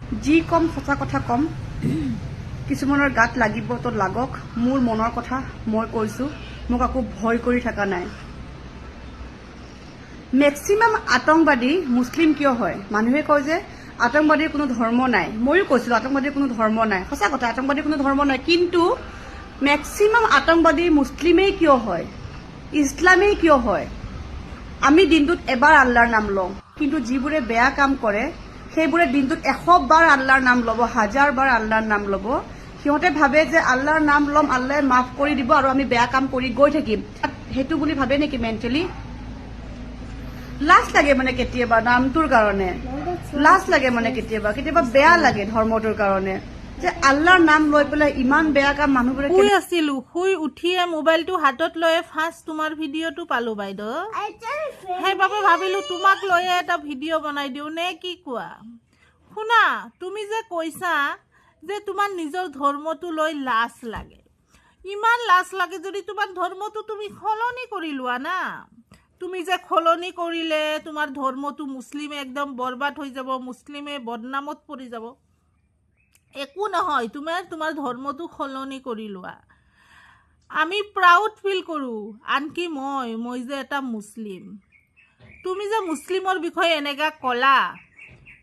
যি কম সঁচা কথা কম, কিছুমানৰ গাত লাগিব তো লাগক, মোৰ মনৰ কথা মই কৈছোঁ, মোক আকৌ ভয় কৰি থকা নাই। মেক্সিমাম আতংকবাদী মুছলিম কিয় হয়? মানুহে কয় যে আতংকবাদীৰ কোনো ধৰ্ম নাই, ময়ো কৈছিলোঁ আতংকবাদীৰ কোনো ধৰ্ম নাই, সঁচা কথা, আতংকবাদীৰ কোনো ধৰ্ম নাই, কিন্তু মেক্সিমাম আতংকবাদী মুছলিমেই কিয় হয়, ইছলামেই কিয় হয়? আমি দিনটোত এবাৰ আল্লাহৰ নাম লওঁ, কিন্তু যিবোৰে বেয়া কাম কৰে সেইবোৰে দিনটোত 100 বাৰ আল্লাহৰ নাম ল'ব, 1000 বাৰ আল্লাহৰ নাম ল'ব। সিহঁতে ভাবে যে আল্লাহৰ নাম ল'ম, আল্লাহে মাফ কৰি দিব আৰু আমি বেয়া কাম কৰি গৈ থাকিম, সেইটো বুলি ভাবে নেকি মেণ্টেলি? লাজ লাগে মানে কেতিয়াবা নামটোৰ কাৰণে, লাজ লাগে মানে কেতিয়াবা কেতিয়াবা বেয়া লাগে ধৰ্মটোৰ কাৰণে, যে আল্লাহৰ নাম লৈ পেলাই ইমান বেয়া কাম মানুহবোৰে। শুই আছিলো, শুই উঠিয়ে মোবাইলটো হাতত লৈ ফাৰ্ষ্ট তোমাৰ ভিডিঅ'টো পালো বাইদেউ, সেইবাবে ভাবিলো তোমাক লৈয়ে এটা ভিডিঅ' বনাই দিওঁ নে কি কোৱা? শুনা, তুমি যে কৈছা যে তোমাৰ নিজৰ ধৰ্মটো লৈ লাজ লাগে, ইমান লাজ লাগে যদি তোমাৰ ধৰ্মটো তুমি সলনি কৰি লোৱা না। তুমি যে সলনি কৰিলে তোমাৰ ধৰ্মটো মুছলিমে একদম বৰবাদ হৈ যাব, মুছলিমে বদনামত পৰি যাব, একো নহয়, তোমাৰ ধৰ্মটো সলনি কৰি লোৱা। আমি প্ৰাউড ফিল কৰোঁ, আনকি মই যে এটা মুছলিম। তুমি যে মুছলিমৰ বিষয়ে এনেকা ক'লা,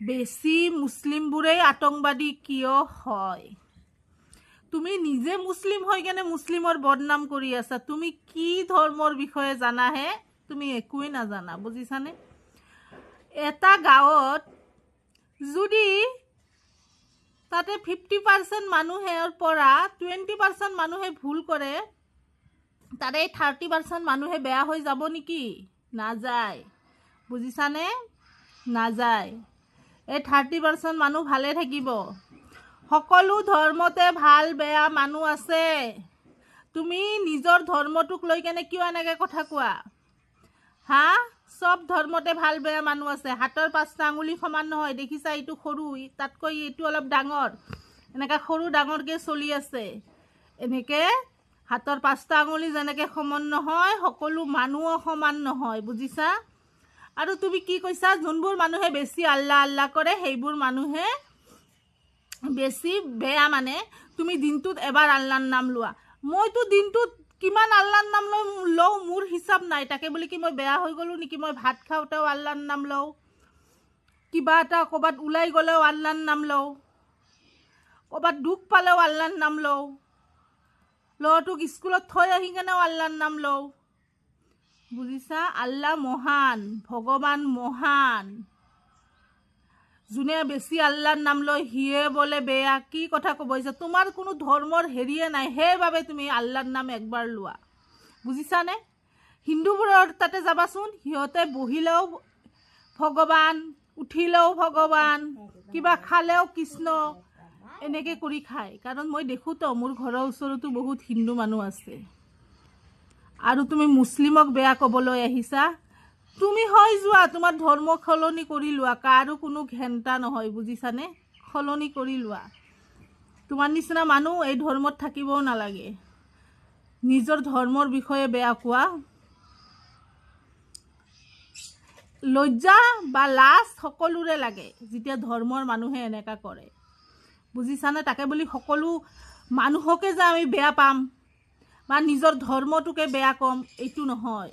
বেছি মুছলিমবোৰেই আতংকবাদী কিয় হয়? তুমি নিজে মুছলিম হৈ কেনে মুছলিমৰ বদনাম কৰি আছা, তুমি কি ধৰ্মৰ বিষয়ে জানাহে? তুমি একোৱেই নাজানা, বুজিছানে? এটা গাঁৱত যদি তাতে 50% মানুহেৰ পৰা 20% মানুহে ভুল কৰে, তাৰে 30% মানুহে বেয়া হৈ যাব নেকি? নাযায়, বুজিছানে? নাযায়, এই 30% মানুহ ভালে থাকিব। সকলো ধৰ্মতে ভাল বেয়া মানুহ আছে, তুমি নিজৰ ধৰ্মটোক লৈ কেনে কিয় এনেকৈ কথা কোৱা? হা, চব ধৰ্মতে ভাল বেয়া মানুহ আছে, হাতৰ 5টা আঙুলি সমান নহয়, দেখিছা এইটো সৰু, তাতকৈ এইটো অলপ ডাঙৰ, এনেকৈ সৰু ডাঙৰকৈ চলি আছে। এনেকৈ হাতৰ 5টা আঙুলি যেনেকৈ সমান নহয়, সকলো মানুহো সমান নহয়, বুজিছা? আৰু তুমি কি কৈছা, যোনবোৰ মানুহে বেছি আল্লাহ আল্লাহ কৰে সেইবোৰ মানুহে বেছি বেয়া, মানে তুমি দিনটোত এবাৰ আল্লাহৰ নাম লোৱা। মইতো দিনটোত কিমান আল্লাহৰ নাম লওঁ মোৰ হিচাপ নাই, তাকে বুলি কি মই বেয়া হৈ গ'লোঁ নেকি? মই ভাত খাওঁতেও আল্লাহৰ নাম লওঁ, কিবা এটা ক'ৰবাত ওলাই গ'লেও আল্লাহৰ নাম লওঁ, ক'ৰবাত দুখ পালেও আল্লাহৰ নাম লওঁ, ল'ৰাটোক স্কুলত থৈ আহি কেনেও আল্লাহৰ নাম লওঁ, বুজিছা? আল্লাহ মহান, ভগৱান মহান, যোনে বেছি আল্লাহৰ নাম লয় সিয়ে বোলে বেয়া। কি কথা ক'ব আহিছা? তোমাৰ কোনো ধৰ্মৰ হেৰিয়ে নাই, সেইবাবে তুমি আল্লাহৰ নাম একবাৰ লোৱা, বুজিছানে? হিন্দুবোৰৰ তাতে যাবাচোন, সিহঁতে বহিলেও ভগৱান, উঠিলেও ভগৱান, কিবা খালেও কৃষ্ণ, এনেকৈ কৰি খায়। কাৰণ মই দেখোঁতো, মোৰ ঘৰৰ ওচৰতো বহুত হিন্দু মানুহ আছে। আৰু তুমি মুছলিমক বেয়া ক'বলৈ আহিছা? তুমি হৈ যোৱা, তোমাৰ ধৰ্ম সলনি কৰি লোৱা, কাৰো কোনো ঘেণ্টা নহয়, বুজিছানে? সলনি কৰি লোৱা। তোমাৰ নিচিনা মানুহ এই ধৰ্মত থাকিবও নালাগে, নিজৰ ধৰ্মৰ বিষয়ে বেয়া কোৱা। লজ্জা বা লাজ সকলোৰে লাগে যেতিয়া ধৰ্মৰ মানুহে এনেকা কৰে, বুজিছানে? তাকে বুলি সকলো মানুহকে যে আমি বেয়া পাম বা নিজৰ ধৰ্মটোকে বেয়া ক'ম, এইটো নহয়।